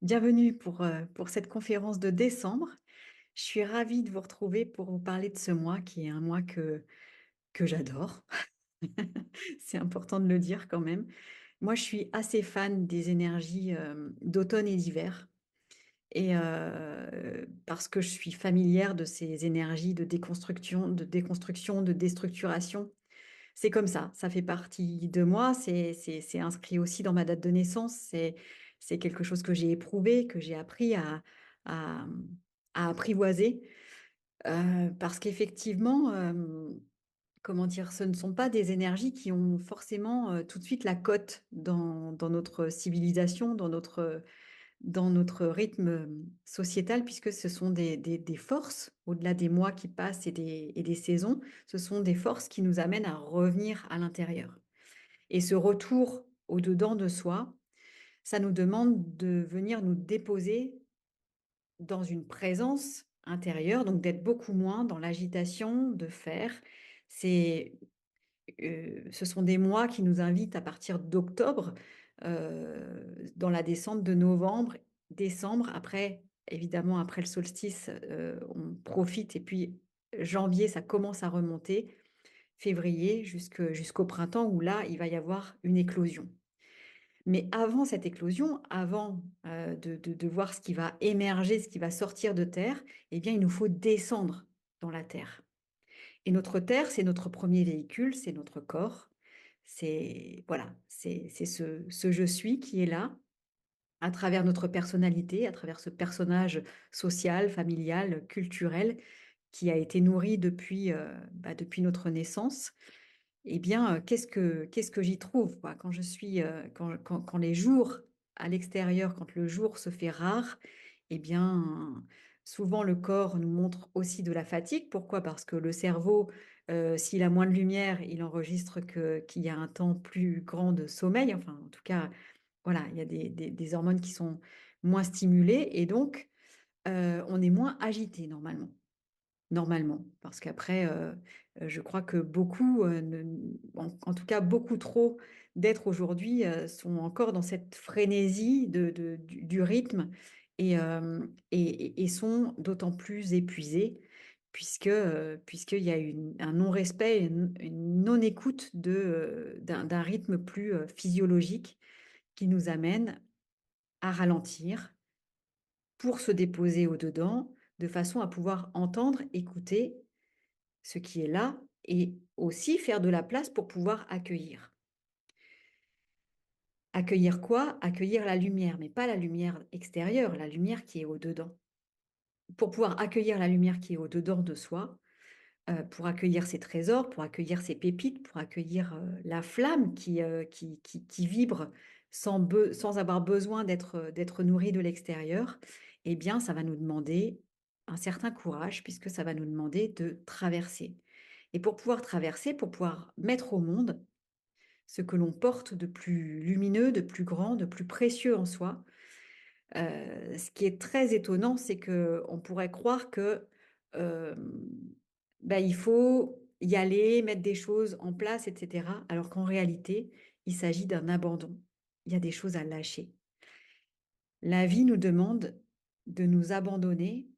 Bienvenue pour cette conférence de décembre. Je suis ravie de vous retrouver pour vous parler de ce mois qui est un mois que j'adore. C'est important de le dire quand même. Moi, je suis assez fan des énergies d'automne et d'hiver. Et parce que je suis familière de ces énergies de déconstruction, de déstructuration. C'est comme ça fait partie de moi, c'est inscrit aussi dans ma date de naissance, c'est quelque chose que j'ai éprouvé, que j'ai appris à, mmh, à apprivoiser, parce qu'effectivement, comment dire? Ce ne sont pas des énergies qui ont forcément, tout de suite la cote dans notre civilisation, dans notre rythme, sociétal, puisque ce sont des forces, au-delà des mois qui passent et des saisons, ce sont des forces qui nous amènent à revenir à l'intérieur. Et ce retour au-dedans de soi, ça nous demande de venir nous déposer dans une présence intérieure, donc d'être beaucoup moins dans l'agitation, de faire. C'est Ce sont des mois qui nous invitent à partir d'octobre, dans la descente de novembre, décembre. Après, évidemment, après le solstice, on profite et puis janvier, ça commence à remonter, février jusqu'au printemps où là, il va y avoir une éclosion. Mais avant cette éclosion, avant, de voir ce qui va émerger, ce qui va sortir de terre, eh bien, il nous faut descendre dans la terre. Et notre terre, c'est notre premier véhicule, c'est notre corps. C'est voilà, c'est ce je suis qui est là, à travers notre personnalité, à travers ce personnage social, familial, culturel, qui a été nourri depuis notre naissance. Eh bien, qu'est-ce que j'y trouve, quoi? Quand je suis, quand les jours à l'extérieur, quand le jour se fait rare, eh bien, souvent le corps nous montre aussi de la fatigue. Pourquoi? Parce que le cerveau, s'il a moins de lumière, il enregistre qu'il y a un temps plus grand de sommeil. Enfin, en tout cas, voilà, il y a des hormones qui sont moins stimulées et donc, on est moins agité normalement. Normalement, parce qu'après, je crois que beaucoup, ne en tout cas beaucoup trop d'êtres aujourd'hui, sont encore dans cette frénésie du rythme et sont d'autant plus épuisés puisqu'il y a un non-respect, une non-écoute d'un rythme plus, physiologique qui nous amène à ralentir pour se déposer au-dedans, de façon à pouvoir entendre, écouter ce qui est là et aussi faire de la place pour pouvoir accueillir. Accueillir quoi? Accueillir la lumière, mais pas la lumière extérieure, la lumière qui est au-dedans. Pour pouvoir accueillir la lumière qui est au-dedans de soi, pour accueillir ses trésors, pour accueillir ses pépites, pour accueillir, la flamme qui vibre sans avoir besoin d'être nourrie de l'extérieur, eh bien, ça va nous demander un certain courage puisque ça va nous demander de traverser. Et pour pouvoir traverser, pour pouvoir mettre au monde ce que l'on porte de plus lumineux, de plus grand, de plus précieux en soi, ce qui est très étonnant, c'est qu'on pourrait croire que, hem, bah, il faut y aller, mettre des choses en place et cetera, alors qu'en réalité, il s'agit d'un abandon. Il y a des choses à lâcher. La vie nous demande de nous abandonner.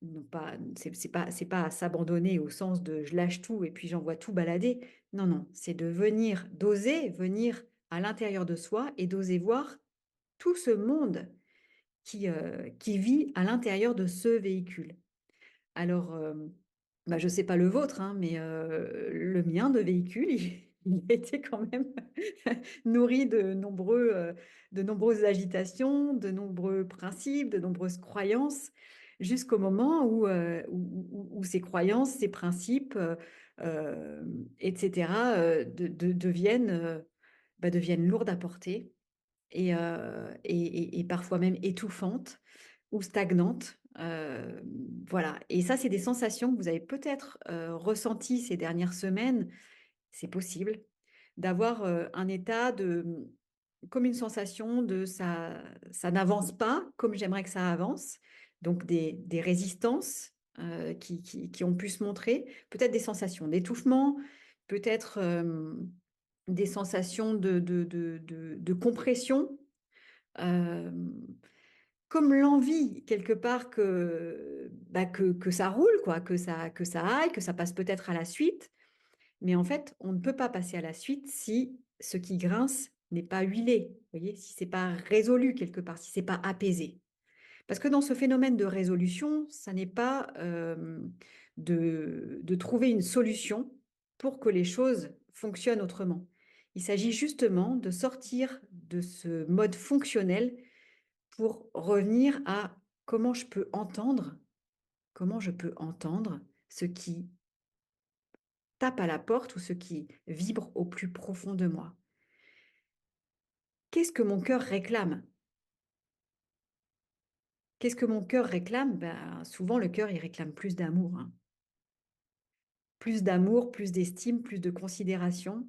Non pas, c'est pas s'abandonner au sens de je lâche tout et puis j'envoie tout balader. Non, non, c'est de venir, d'oser venir à l'intérieur de soi et d'oser voir tout ce monde qui vit à l'intérieur de ce véhicule. Alors, bah, je ne sais pas le vôtre, hein, mais le mien de véhicule, il a été quand même nourri de nombreuses agitations, de nombreux principes, de nombreuses croyances, jusqu'au moment où ces croyances, ces principes, et cetera, deviennent lourdes à porter et parfois même étouffantes ou stagnantes. Voilà, et ça, c'est des sensations que vous avez peut-être, ressenties ces dernières semaines. C'est possible d'avoir, un état comme une sensation de ça n'avance pas comme j'aimerais que ça avance, donc des résistances, qui ont pu se montrer, peut-être des sensations d'étouffement, peut-être, des sensations de compression, hem, comme l'envie quelque part que ça roule quoi, que ça aille, que ça passe peut-être à la suite. Mais en fait, on ne peut pas passer à la suite si ce qui grince n'est pas huilé, vous voyez? Si c'est pas résolu quelque part, si c'est pas apaisé. Parce que dans ce phénomène de résolution, ça n'est pas, de trouver une solution pour que les choses fonctionnent autrement. Il s'agit justement de sortir de ce mode fonctionnel pour revenir à comment je peux entendre ce qui tape à la porte ou ce qui vibre au plus profond de moi. Qu'est-ce que mon cœur réclame? Qu'est-ce que mon cœur réclame? Ben, souvent le cœur, il réclame plus d'amour, hein. Plus d'amour, plus d'estime, plus de considération.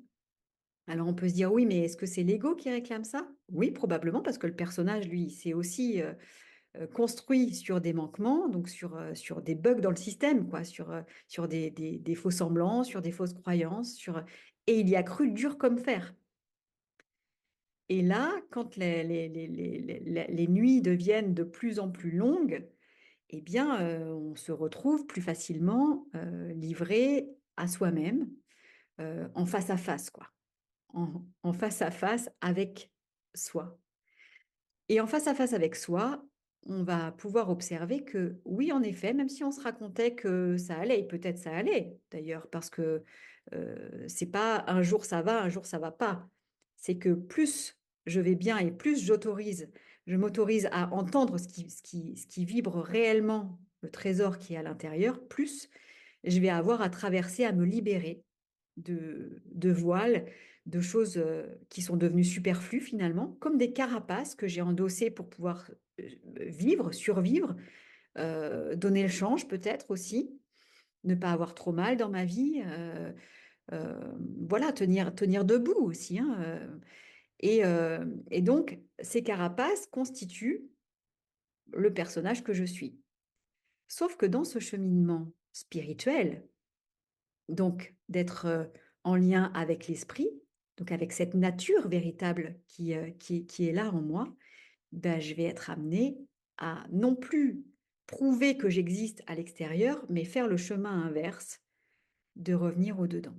Alors on peut se dire: «Oui, mais est-ce que c'est l'ego qui réclame ça?» Oui, probablement, parce que le personnage, lui, s'est aussi, construit sur des manquements, donc sur des bugs dans le système, quoi, sur des faux semblants, sur des fausses croyances, et il y a cru dur comme fer. Et là, quand les nuits deviennent de plus en plus longues, eh bien, on se retrouve plus facilement, livré à soi-même, en face à face, quoi. En face à face avec soi. Et en face à face avec soi, on va pouvoir observer que oui, en effet, même si on se racontait que ça allait, et peut-être ça allait d'ailleurs, parce que c'est pas un jour ça va, un jour ça va pas. C'est que plus je vais bien et plus je m'autorise à entendre ce qui vibre réellement, le trésor qui est à l'intérieur, plus je vais avoir à traverser, à me libérer de voiles, de choses, qui sont devenues superflues finalement, comme des carapaces que j'ai endossées pour pouvoir, vivre, survivre, donner le change peut-être aussi, ne pas avoir trop mal dans ma vie, voilà, tenir debout aussi, hein, et donc ces carapaces constituent le personnage que je suis. Sauf que dans ce cheminement spirituel, donc d'être, en lien avec l'esprit, donc avec cette nature véritable qui est là en moi, ben, je vais être amenée à non plus prouver que j'existe à l'extérieur, mais faire le chemin inverse, de revenir au dedans.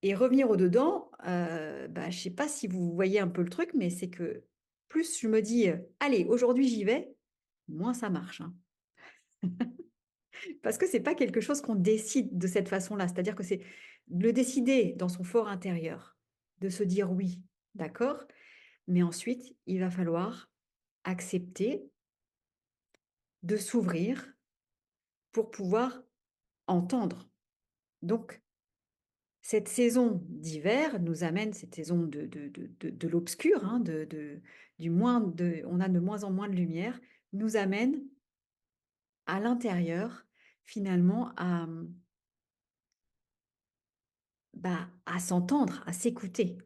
Et revenir au dedans, bah, je sais pas si vous voyez un peu le truc, mais c'est que plus je me dis, «Allez, aujourd'hui j'y vais», moins ça marche, hein. Parce que c'est pas quelque chose qu'on décide de cette façon-là. C'est-à-dire que c'est le décider dans son fort intérieur, de se dire: «Oui, d'accord», mais ensuite, il va falloir accepter de s'ouvrir pour pouvoir entendre. Donc cette saison d'hiver nous amène, cette saison de l'obscur, hein, du moins on a de moins en moins de lumière, nous amène à l'intérieur, finalement, bah, à s'entendre, à s'écouter.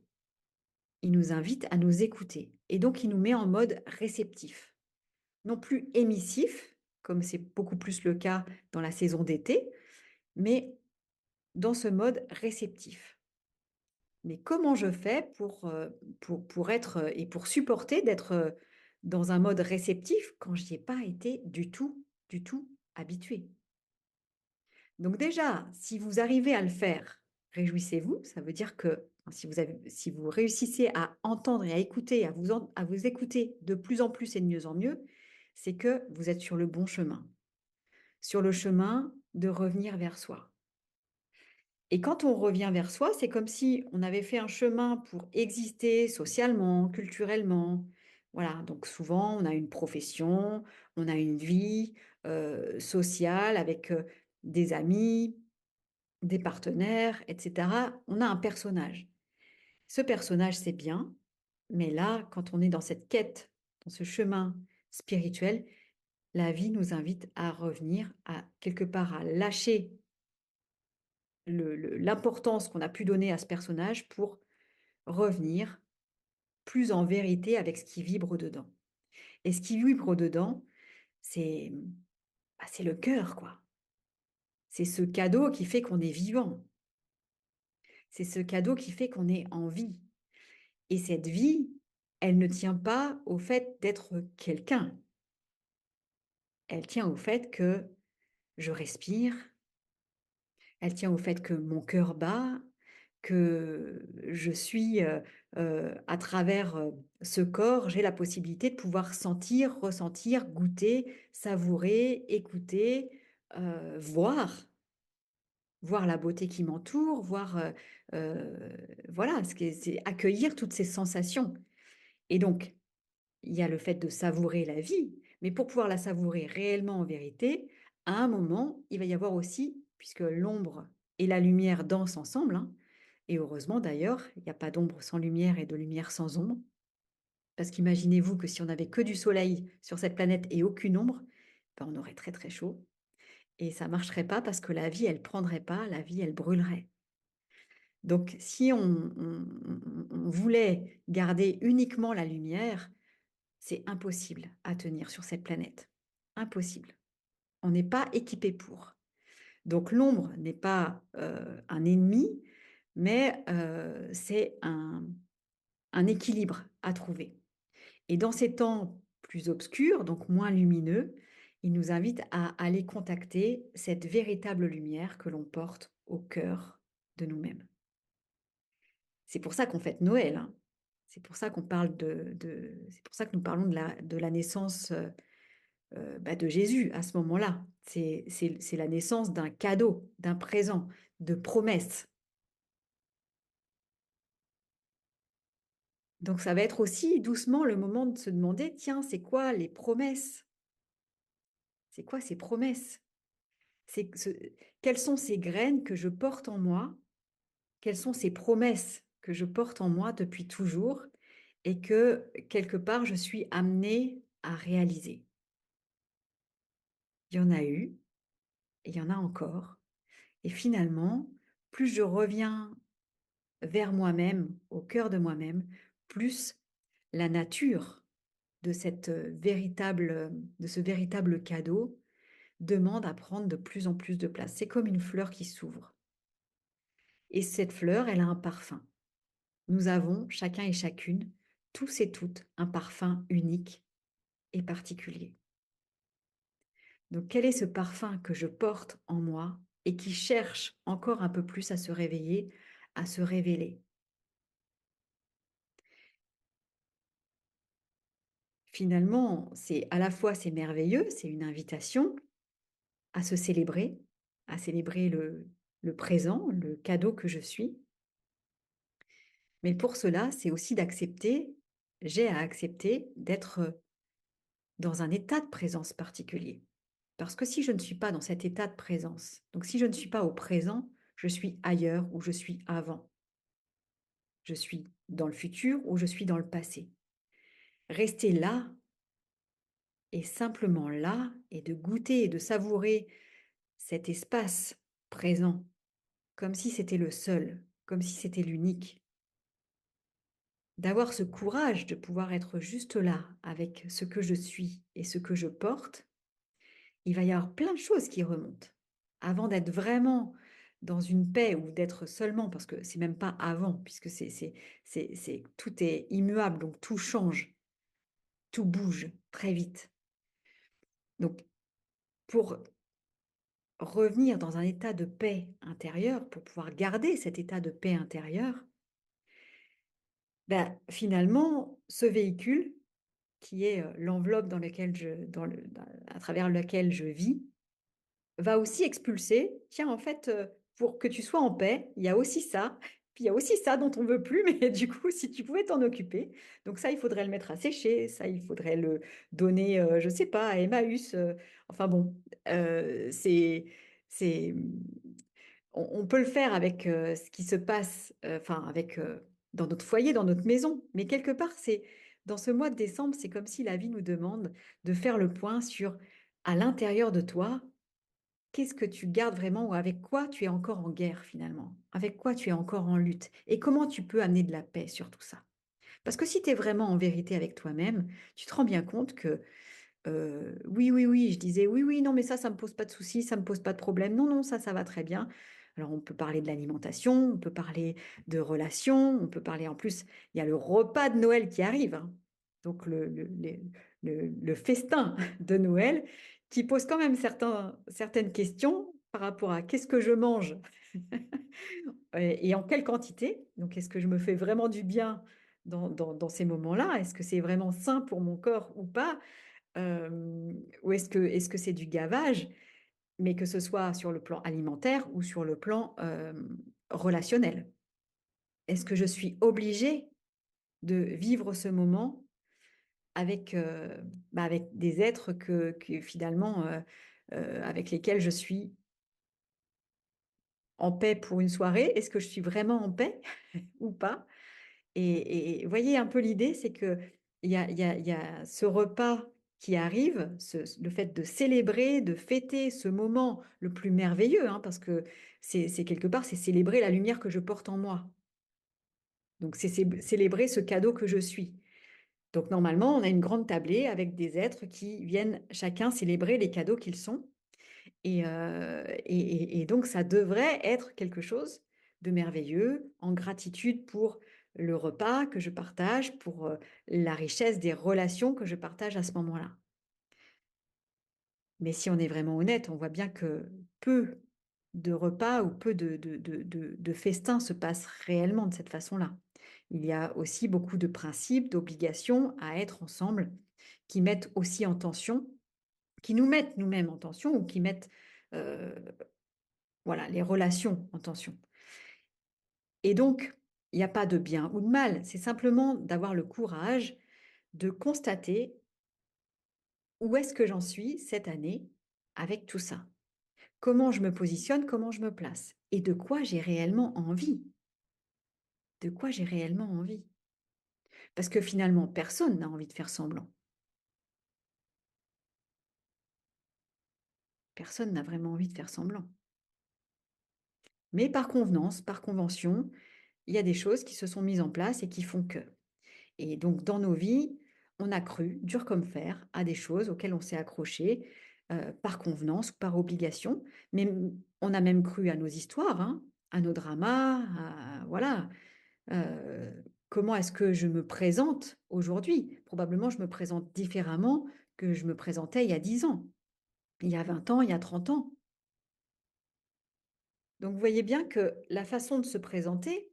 Il nous invite à nous écouter et donc il nous met en mode réceptif. Non plus émissif, comme c'est beaucoup plus le cas dans la saison d'été, mais dans ce mode réceptif. Mais comment je fais pour être, et pour supporter d'être, dans un mode réceptif quand j'y ai pas été du tout habituée? Donc déjà, si vous arrivez à le faire, réjouissez-vous. Ça veut dire que si vous réussissez à entendre et à écouter, à vous écouter de plus en plus et de mieux en mieux, c'est que vous êtes sur le bon chemin, sur le chemin de revenir vers soi. Et quand on revient vers soi, c'est comme si on avait fait un chemin pour exister socialement, culturellement. Voilà, donc souvent on a une profession, on a une vie sociale avec des amis, des partenaires, etc. On a un personnage. Ce personnage, c'est bien, mais là, quand on est dans cette quête, dans ce chemin spirituel, la vie nous invite à revenir, à quelque part à lâcher l'importance qu'on a pu donner à ce personnage pour revenir plus en vérité avec ce qui vibre dedans. Et ce qui vibre dedans, c'est c'est le cœur, quoi. C'est ce cadeau qui fait qu'on est vivant. C'est ce cadeau qui fait qu'on est en vie. Et cette vie, elle ne tient pas au fait d'être quelqu'un. Elle tient au fait que je respire, elle tient au fait que mon cœur bat, que je suis, à travers, ce corps, j'ai la possibilité de pouvoir sentir, ressentir, goûter, savourer, écouter, voir. Voir la beauté qui m'entoure, voir, voilà, ce qui est c'est accueillir toutes ces sensations et donc il y a le fait de savourer la vie, mais pour pouvoir la savourer réellement en vérité, à un moment, il va y avoir aussi, puisque l'ombre et la lumière dansent ensemble, hein, et heureusement d'ailleurs, il n'y a pas d'ombre sans lumière et de lumière sans ombre, parce qu'imaginez-vous que si on avait que du soleil sur cette planète et aucune ombre, ben, on aurait très, très chaud et ça marcherait pas parce que la vie, elle prendrait pas, la vie, elle brûlerait. Donc si on voulait garder uniquement la lumière, c'est impossible à tenir sur cette planète. Impossible. On n'est pas équipé pour. Donc l'ombre n'est pas, un ennemi, mais c'est un équilibre à trouver. Et dans ces temps plus obscurs, donc moins lumineux, il nous invite à aller contacter cette véritable lumière que l'on porte au cœur de nous-mêmes. C'est pour ça qu'on fête Noël, hein. C'est pour ça qu'on parle c'est pour ça que nous parlons de la naissance, bah, de Jésus à ce moment-là. C'est la naissance d'un cadeau, d'un présent, de promesses. Donc ça va être aussi doucement le moment de se demander: «Tiens, c'est quoi les promesses? C'est quoi ces promesses? C'est que ce Quelles sont ces graines que je porte en moi? Quelles sont ces promesses que je porte en moi depuis toujours et que, quelque part, je suis amenée à réaliser?» Il y en a eu et il y en a encore et finalement, plus je reviens vers moi-même, au cœur de moi-même, plus la nature de cette, de ce véritable cadeau demande à prendre de plus en plus de place. C'est comme une fleur qui s'ouvre et cette fleur, elle a un parfum. Nous avons, chacun et chacune, tous et toutes, un parfum unique et particulier. Donc quel est ce parfum que je porte en moi et qui cherche encore un peu plus à se réveiller, à se révéler? Finalement, c'est à la fois c'est merveilleux, c'est une invitation à célébrer le présent, le cadeau que je suis. Mais pour cela, c'est aussi d'accepter, j'ai à accepter d'être dans un état de présence particulier. Parce que si je ne suis pas dans cet état de présence, donc si je ne suis pas au présent, je suis ailleurs ou je suis avant. Je suis dans le futur ou je suis dans le passé. Rester là et simplement là et de goûter et de savourer cet espace présent comme si c'était le seul, comme si c'était l'unique. D'avoir ce courage de pouvoir être juste là avec ce que je suis et ce que je porte, il va y avoir plein de choses qui remontent. Avant d'être vraiment dans une paix ou d'être seulement, parce que c'est même pas avant, puisque tout est immuable, donc tout change, tout bouge très vite. Donc, pour revenir dans un état de paix intérieure, pour pouvoir garder cet état de paix intérieure, ben, finalement, ce véhicule, qui est, l'enveloppe dans lequel je dans le dans à travers lequel je vis, va aussi expulser: «Tiens, en fait, pour que tu sois en paix, il y a aussi ça, puis il y a aussi ça dont on veut plus, mais du coup, si tu pouvais t'en occuper». Donc ça, il faudrait le mettre à sécher, ça, il faudrait le donner, je sais pas, à Emmaüs, enfin bon, c'est, on peut le faire avec, ce qui se passe, enfin avec, dans notre foyer, dans notre maison, mais quelque part, c'est dans ce mois de décembre, c'est comme si la vie nous demande de faire le point sur, à l'intérieur de toi, qu'est-ce que tu gardes vraiment ou avec quoi tu es encore en guerre finalement? Avec quoi tu es encore en lutte? Et comment tu peux amener de la paix sur tout ça? Parce que si tu es vraiment en vérité avec toi-même, tu te rends bien compte que, oui, oui, oui, je disais: «Oui, oui, non, mais ça me pose pas de soucis, ça me pose pas de problème. Non, non, ça va très bien». Alors on peut parler de l'alimentation, on peut parler de relations, on peut parler en plus, il y a le repas de Noël qui arrive, hein. Donc le festin de Noël qui pose quand même certaines questions par rapport à qu'est-ce que je mange et en quelle quantité. Donc est-ce que je me fais vraiment du bien dans ces moments-là? Est-ce que c'est vraiment sain pour mon corps ou pas? Ou est-ce que c'est du gavage? Mais que ce soit sur le plan alimentaire ou sur le plan, relationnel. Est-ce que je suis obligée de vivre ce moment avec, avec des êtres que finalement, avec lesquels je suis en paix pour une soirée? Est-ce que je suis vraiment en paix ou pas? Et voyez un peu l'idée, c'est qu'il y a ce repas qui arrive, le fait de célébrer, de fêter ce moment le plus merveilleux, hein, parce que c'est quelque part, c'est célébrer la lumière que je porte en moi. Donc c'est célébrer ce cadeau que je suis. Donc normalement, on a une grande tablée avec des êtres qui viennent chacun célébrer les cadeaux qu'ils sont. Et donc ça devrait être quelque chose de merveilleux, en gratitude pour le repas que je partage, pour, la richesse des relations que je partage à ce moment-là. Mais si on est vraiment honnête, on voit bien que peu de repas ou peu de festins se passent réellement de cette façon-là. Il y a aussi beaucoup de principes, d'obligations à être ensemble, qui mettent aussi en tension, qui nous mettent nous-mêmes en tension ou qui mettent, heu, voilà, les relations en tension. Et donc, il n'y a pas de bien ou de mal, c'est simplement d'avoir le courage de constater où est-ce que j'en suis cette année avec tout ça. Comment je me positionne, comment je me place et de quoi j'ai réellement envie. De quoi j'ai réellement envie. Parce que finalement, personne n'a envie de faire semblant. Personne n'a vraiment envie de faire semblant. Mais par convenance, par convention, il y a des choses qui se sont mises en place et qui font que. Et donc, dans nos vies, on a cru, dur comme fer, à des choses auxquelles on s'est accroché par convenance ou par obligation. Mais on a même cru à nos histoires, hein, à nos dramas, voilà. Comment est-ce que je me présente aujourd'hui? Probablement, je me présente différemment que je me présentais il y a 10 ans, il y a 20 ans, il y a 30 ans. Donc, vous voyez bien que la façon de se présenter,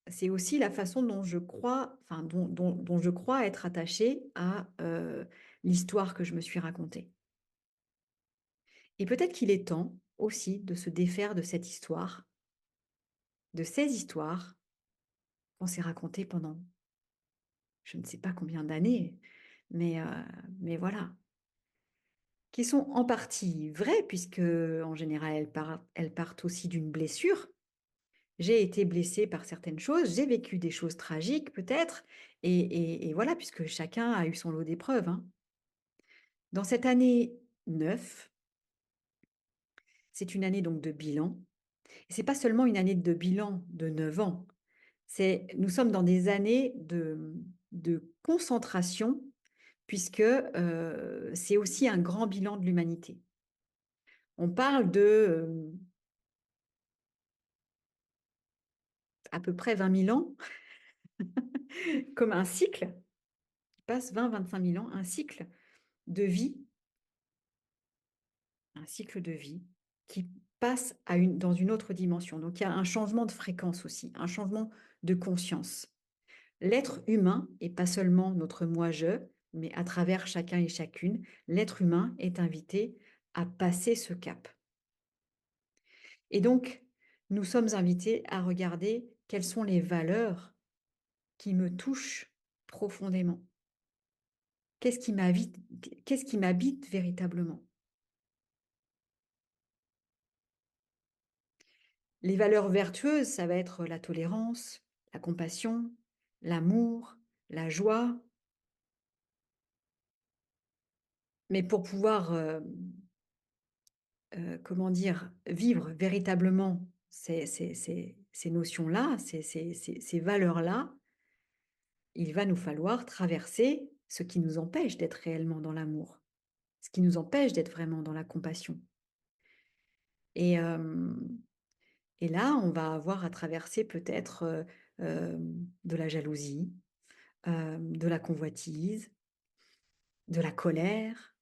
c'est aussi la façon dont je crois, enfin dont je crois être attachée à, l'histoire que je me suis racontée. Et peut-être qu'il est temps aussi de se défaire de cette histoire, de ces histoires qu'on s'est racontées pendant je ne sais pas combien d'années, mais, heu, mais voilà, qui sont en partie vraies puisque en général elles partent aussi d'une blessure. J'ai été blessée par certaines choses, j'ai vécu des choses tragiques peut-être et voilà, puisque chacun a eu son lot d'épreuves, hein. Dans cette année 9, c'est une année donc de bilan. Et c'est pas seulement une année de bilan de 9 ans, nous sommes dans des années de concentration puisque, c'est aussi un grand bilan de l'humanité. On parle de, à peu près 20 000 ans comme un cycle, qui passe 20-25 000 ans, de vie un cycle de vie qui passe dans une autre dimension. Donc il y a un changement de fréquence aussi, un changement de conscience. L'être humain, et pas seulement notre moi-je, mais à travers chacun et chacune, l'être humain est invité à passer ce cap. Et donc, nous sommes invités à regarder quelles sont les valeurs qui me touchent profondément. Qu'est-ce qui m'habite véritablement? Les valeurs vertueuses, ça va être la tolérance, la compassion, l'amour, la joie. Mais pour pouvoir, comment dire? Vivre véritablement ces notions-là, ces valeurs-là, il va nous falloir traverser ce qui nous empêche d'être réellement dans l'amour, ce qui nous empêche d'être vraiment dans la compassion. Et Et là, on va avoir à traverser peut-être, de la jalousie, de la convoitise, de la colère,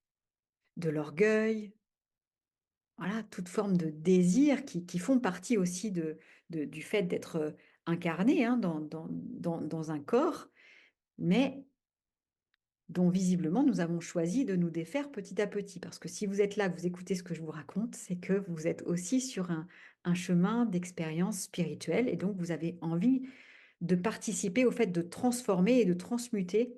de l'orgueil, voilà, toute forme de désir qui font partie aussi du fait d'être, incarné, hein, dans un corps, mais dont visiblement nous avons choisi de nous défaire petit à petit. Parce que si vous êtes là, que vous écoutez ce que je vous raconte, c'est que vous êtes aussi sur un chemin d'expérience spirituelle et donc vous avez envie de participer au fait de transformer et de transmuter,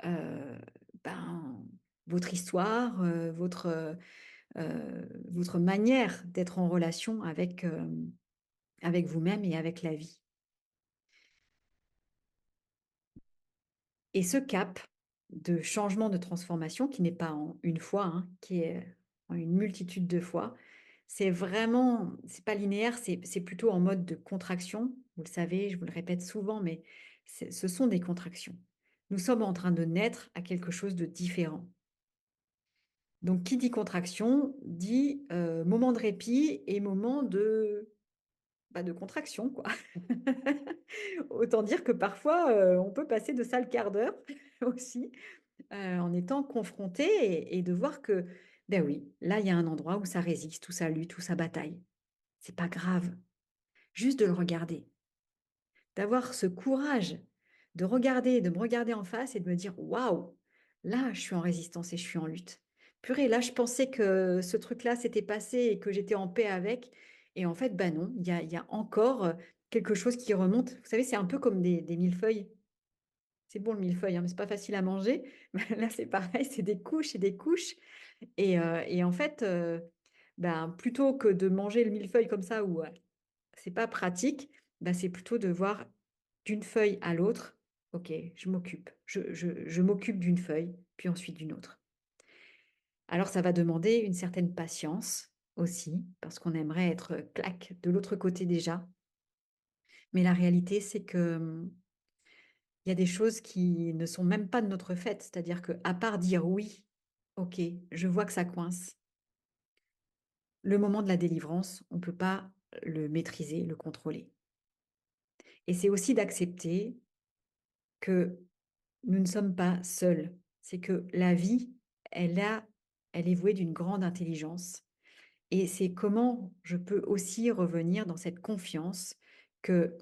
heu, ben, votre histoire, votre manière d'être en relation avec vous-même et avec la vie. Et ce cap de changement, de transformation qui n'est pas en une fois, hein, qui est en une multitude de fois, c'est pas linéaire, c'est plutôt en mode de contraction. Vous le savez, je vous le répète souvent, mais ce sont des contractions. Nous sommes en train de naître à quelque chose de différent. Donc qui dit contraction dit, moment de répit et moment de, bah, de contraction, quoi. Autant dire que parfois, on peut passer de sales quarts d'heure aussi, en étant confronté et de voir que, ben oui, là, il y a un endroit où ça résiste, où ça lutte, où ça bataille. C'est pas grave, juste de le regarder, d'avoir ce courage de regarder, de me regarder en face et de me dire: «Waouh, là, je suis en résistance et je suis en lutte. Purée, là, je pensais que ce truc-là s'était passé et que j'étais en paix avec et en fait, bah non, il y a encore, quelque chose qui remonte». Vous savez, c'est un peu comme des millefeuilles. C'est bon le millefeuille, hein, mais c'est pas facile à manger. Là, c'est pareil, c'est des couches et des couches et en fait, ben, plutôt que de manger le millefeuille comme ça où, c'est pas pratique, bah, c'est plutôt de voir d'une feuille à l'autre: «OK, je m'occupe. Je m'occupe d'une feuille, puis ensuite d'une autre». Alors ça va demander une certaine patience aussi, parce qu'on aimerait être, clac, de l'autre côté déjà. Mais la réalité, c'est que, il y a des choses qui ne sont même pas de notre fait. C'est-à-dire que à part dire: «Oui, OK, je vois que ça coince», le moment de la délivrance, on ne peut pas le maîtriser, le contrôler. Et c'est aussi d'accepter que nous ne sommes pas seuls. C'est que la vie, elle a elle est vouée d'une grande intelligence et c'est comment je peux aussi revenir dans cette confiance que,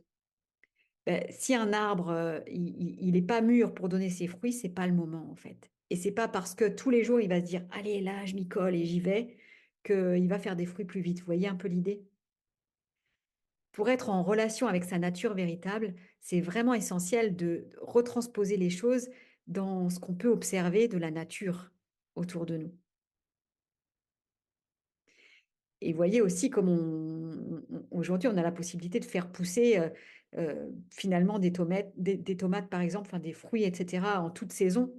si un arbre, il est pas mûr pour donner ses fruits, c'est pas le moment, en fait. Et c'est pas parce que tous les jours, il va se dire: «Allez, là, je m'y colle et j'y vais», qu'il va faire des fruits plus vite. Vous voyez un peu l'idée? Pour être en relation avec sa nature véritable, c'est vraiment essentiel de retransposer les choses dans ce qu'on peut observer de la nature autour de nous. Et voyez aussi comme aujourd'hui, on a la possibilité de faire pousser, finalement des tomates, par exemple, enfin des fruits et cetera en toute saison.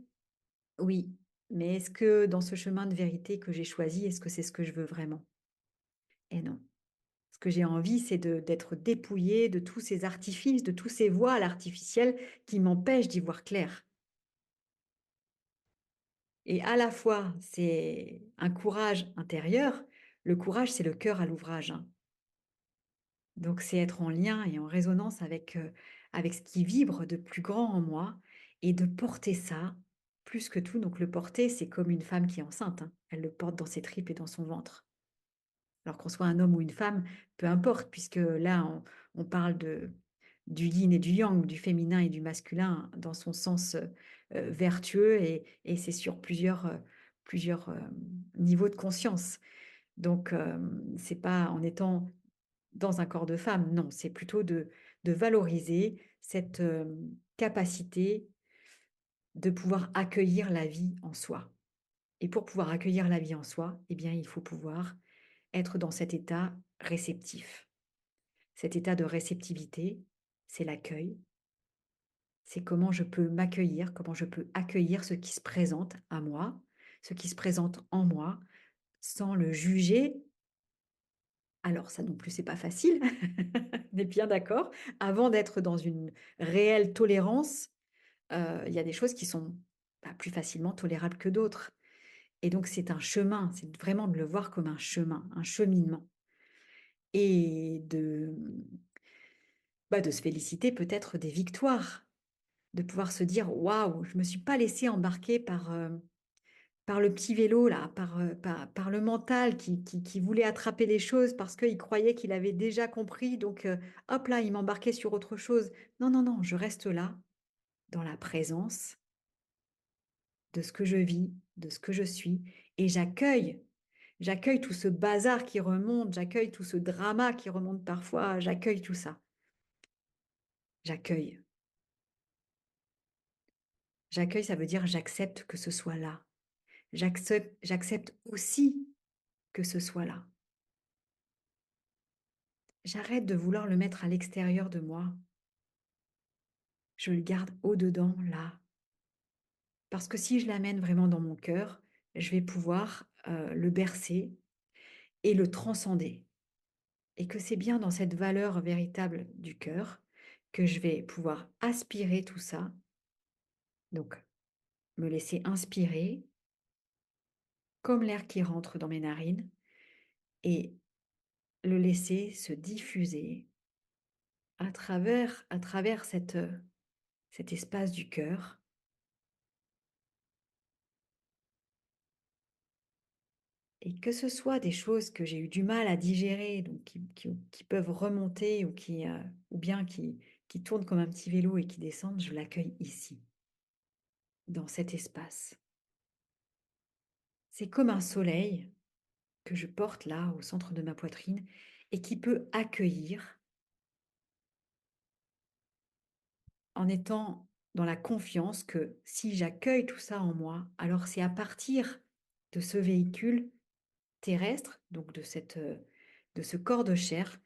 Oui, mais est-ce que dans ce chemin de vérité que j'ai choisi, est-ce que c'est ce que je veux vraiment? Eh non. Ce que j'ai envie, c'est d'être dépouillée de tous ces artifices, de tous ces voiles artificiels qui m'empêchent d'y voir clair. Et à la fois, c'est un courage intérieur. Le courage, c'est le cœur à l'ouvrage, hein. Donc c'est être en lien et en résonance avec ce qui vibre de plus grand en moi et de porter ça plus que tout. Donc le porter, c'est comme une femme qui est enceinte, hein. Elle le porte dans ses tripes et dans son ventre. Alors qu'on soit un homme ou une femme, peu importe, puisque là, on parle du yin et du yang, du féminin et du masculin dans son sens vertueux et c'est sur plusieurs niveaux de conscience. Donc, c'est pas en étant dans un corps de femme, non, c'est plutôt de valoriser cette capacité de pouvoir accueillir la vie en soi. Et pour pouvoir accueillir la vie en soi, eh bien, il faut pouvoir être dans cet état réceptif. Cet état de réceptivité, c'est l'accueil, c'est comment je peux m'accueillir, comment je peux accueillir ce qui se présente à moi, ce qui se présente en moi, sans le juger. Alors ça non plus, c'est pas facile, on est bien d'accord. Avant d'être dans une réelle tolérance, il y a des choses qui sont, bah, plus facilement tolérables que d'autres. Et donc c'est un chemin, c'est vraiment de le voir comme un chemin, un cheminement. et de se féliciter peut-être des victoires, de pouvoir se dire: «Waouh, je me suis pas laissée embarquer par le petit vélo là, par le mental qui voulait attraper les choses parce qu'il croyait qu'il avait déjà compris donc hop là, il m'embarquait sur autre chose. Non, non, non, je reste là, dans la présence de ce que je vis, de ce que je suis et j'accueille tout ce bazar qui remonte, j'accueille tout ce drama qui remonte parfois, j'accueille tout ça. J'accueille. J'accueille, ça veut dire j'accepte que ce soit là. J'accepte aussi que ce soit là. J'arrête de vouloir le mettre à l'extérieur de moi. Je le garde au-dedans, là. Parce que si je l'amène vraiment dans mon cœur, je vais pouvoir le bercer et le transcender. Et que c'est bien dans cette valeur véritable du cœur que je vais pouvoir aspirer tout ça. Donc, me laisser inspirer comme l'air qui rentre dans mes narines et le laisser se diffuser à travers cet espace du cœur. Et que ce soit des choses que j'ai eu du mal à digérer, donc qui peuvent remonter ou bien qui tournent comme un petit vélo et qui descendent, je l'accueille ici, dans cet espace. C'est comme un soleil que je porte là, au centre de ma poitrine, et qui peut accueillir en étant dans la confiance que si j'accueille tout ça en moi, alors c'est à partir de ce véhicule terrestre, donc de ce corps de chair,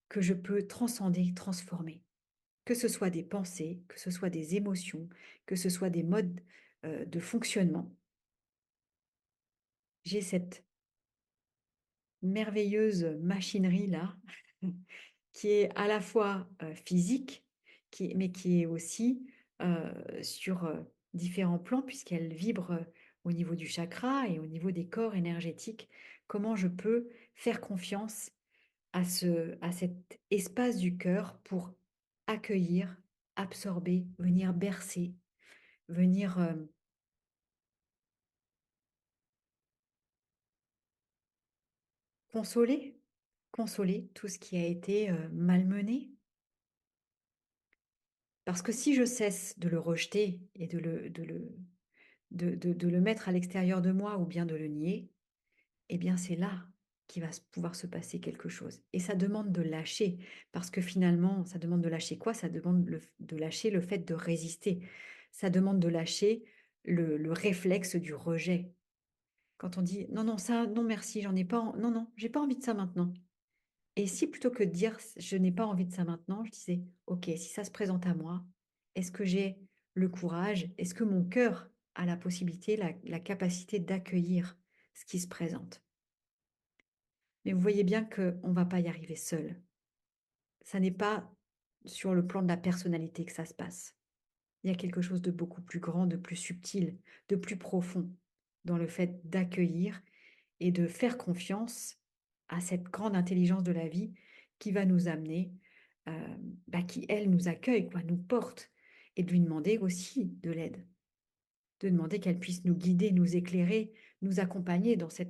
que je peux transcender, transformer. Que ce soit des pensées, que ce soit des émotions, que ce soit des modes de fonctionnement. J'ai cette merveilleuse machinerie-là qui est à la fois physique, mais qui est aussi sur différents plans puisqu'elle vibre au niveau du chakra et au niveau des corps énergétiques. Comment je peux faire confiance à cet espace du cœur pour accueillir, absorber, venir bercer, venir consoler, consoler tout ce qui a été malmené. Parce que si je cesse de le rejeter et de le mettre à l'extérieur de moi ou bien de le nier, eh bien c'est là qu'il va pouvoir se passer quelque chose. Et ça demande de lâcher, parce que finalement, ça demande de lâcher quoi? Ça demande de lâcher le fait de résister. Ça demande de lâcher le réflexe du rejet. Quand on dit non, non, ça, non, merci, j'en ai pas, non, non, j'ai pas envie de ça maintenant. Et si plutôt que de dire je n'ai pas envie de ça maintenant, je disais ok, si ça se présente à moi, est-ce que j'ai le courage, est-ce que mon cœur a la possibilité, la capacité d'accueillir ce qui se présente? Mais vous voyez bien qu'on ne va pas y arriver seul. Ça n'est pas sur le plan de la personnalité que ça se passe. Il y a quelque chose de beaucoup plus grand, de plus subtil, de plus profond dans le fait d'accueillir et de faire confiance à cette grande intelligence de la vie qui va nous amener, qui elle nous accueille, quoi, nous porte, et de lui demander aussi de l'aide, de demander qu'elle puisse nous guider, nous éclairer, nous accompagner dans ce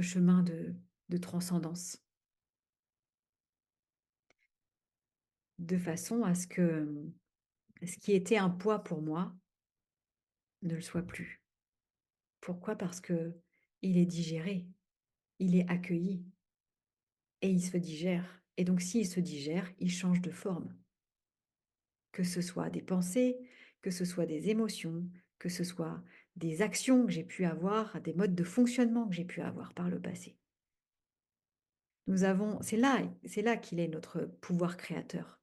chemin de transcendance, de façon à ce que ce qui était un poids pour moi ne le soit plus. Pourquoi? Parce que il est digéré, il est accueilli et il se digère. Et donc s'il se digère, il change de forme. Que ce soit des pensées, que ce soit des émotions, que ce soit des actions que j'ai pu avoir, des modes de fonctionnement que j'ai pu avoir par le passé. C'est là qu'il est notre pouvoir créateur.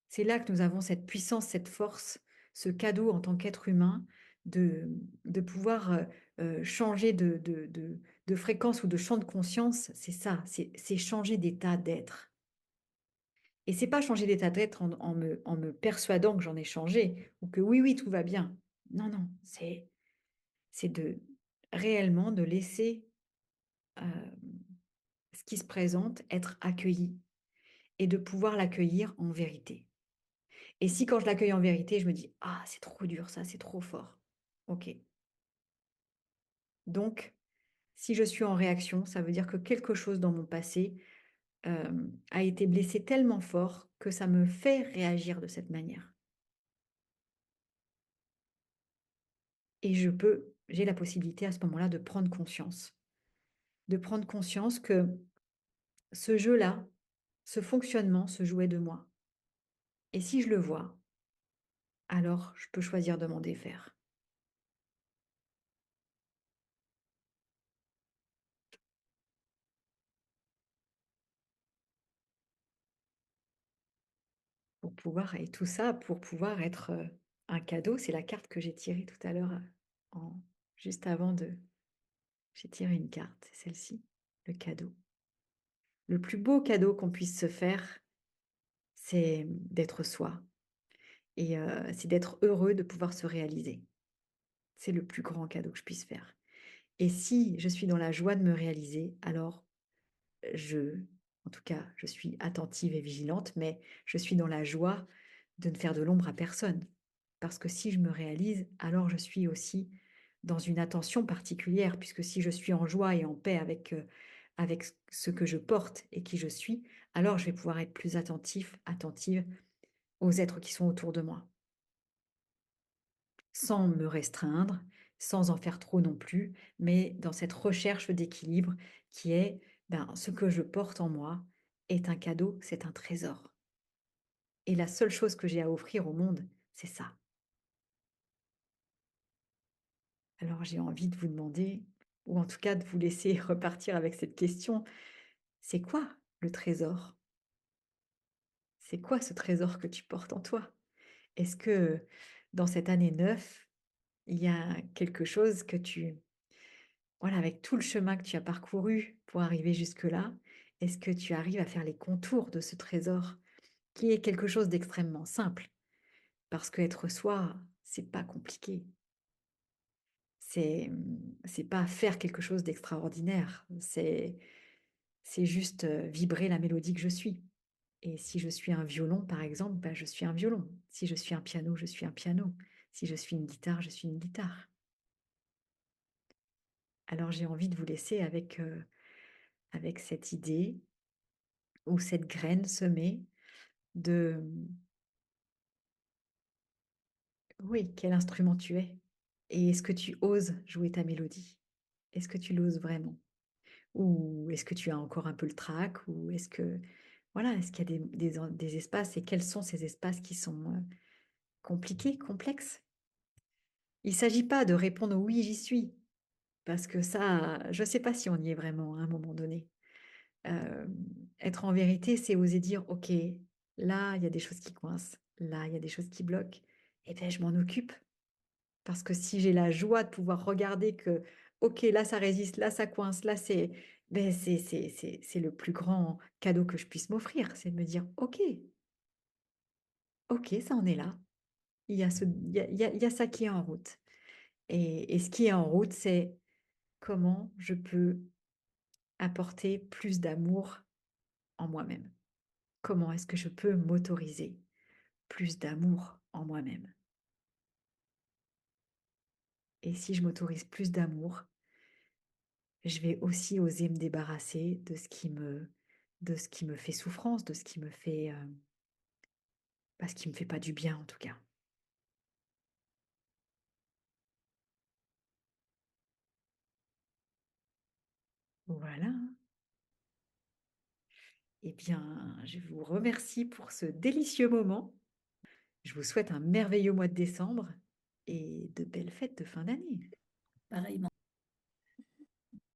C'est là que nous avons cette puissance, cette force, ce cadeau en tant qu'être humain de pouvoir changer de fréquence ou de champ de conscience. C'est ça, c'est changer d'état d'être. Et c'est pas changer d'état d'être en me persuadant que j'en ai changé ou que oui, oui, tout va bien. Non, non, c'est de réellement de laisser ce qui se présente, être accueilli et de pouvoir l'accueillir en vérité. Et si quand je l'accueille en vérité, je me dis: «Ah, c'est trop dur ça, c'est trop fort». OK. Donc si je suis en réaction, ça veut dire que quelque chose dans mon passé, a été blessé tellement fort que ça me fait réagir de cette manière. Et j'ai la possibilité à ce moment-là de prendre conscience. De prendre conscience que ce jeu-là, ce fonctionnement se jouait de moi. Et si je le vois, alors je peux choisir de m'en défaire. Et tout ça pour pouvoir être, un cadeau. C'est la carte que j'ai tirée tout à l'heure, en juste avant de j'ai tiré une carte, c'est celle-ci, le cadeau. Le plus beau cadeau qu'on puisse se faire, c'est, d'être soi et c'est d'être heureux de pouvoir se réaliser. C'est le plus grand cadeau que je puisse faire et si je suis dans la joie de me réaliser, alors je en tout cas, je suis attentive et vigilante, mais je suis dans la joie de ne faire de l'ombre à personne. Parce que si je me réalise, alors je suis aussi dans une attention particulière, puisque si je suis en joie et en paix avec ce que je porte et qui je suis, alors je vais pouvoir être plus attentive aux êtres qui sont autour de moi, sans me restreindre, sans en faire trop non plus, mais dans cette recherche d'équilibre qui est, ben, ce que je porte en moi est un cadeau, c'est un trésor. Et la seule chose que j'ai à offrir au monde, c'est ça. Alors j'ai envie de vous demander, ou en tout cas de vous laisser repartir avec cette question, c'est quoi le trésor? C'est quoi ce trésor que tu portes en toi? Est-ce que dans cette année 9, il y a quelque chose que voilà, avec tout le chemin que tu as parcouru pour arriver jusque-là, est-ce que tu arrives à faire les contours de ce trésor qui est quelque chose d'extrêmement simple? Parce qu'être soi, c'est pas compliqué. C'est pas faire quelque chose d'extraordinaire. C'est juste, vibrer la mélodie que je suis. Et si je suis un violon, par exemple, bah, je suis un violon. Si je suis un piano, je suis un piano. Si je suis une guitare, je suis une guitare. Alors j'ai envie de vous laisser avec cette idée ou cette graine semée de, oui, quel instrument tu es? Et est-ce que tu oses jouer ta mélodie? Est-ce que tu l'oses vraiment? Ou est-ce que tu as encore un peu le trac? Ou est-ce que, voilà, est-ce qu'il y a des espaces et quels sont ces espaces qui sont compliqués, complexes? Il ne s'agit pas de répondre oui, j'y suis, parce que ça, je ne sais pas si on y est vraiment à un moment donné. Euh, Être en vérité, c'est oser dire, OK, là, il y a des choses qui coincent, là, il y a des choses qui bloquent, et bien, je m'en occupe. Parce que si j'ai la joie de pouvoir regarder que, OK, là, ça résiste, là, ça coince, là, ben, c'est le plus grand cadeau que je puisse m'offrir. C'est de me dire, OK, OK, ça en est là. Il y a ça qui est en route. Et ce qui est en route, c'est comment je peux apporter plus d'amour en moi-même. Comment est-ce que je peux m'autoriser plus d'amour en moi-même? Et si je m'autorise plus d'amour, je vais aussi oser me débarrasser de ce qui me fait souffrance, de ce qui me fait, bah, ce qui me fait pas du bien en tout cas. Voilà. Eh bien, je vous remercie pour ce délicieux moment. Je vous souhaite un merveilleux mois de décembre et de belles fêtes de fin d'année. Pareillement.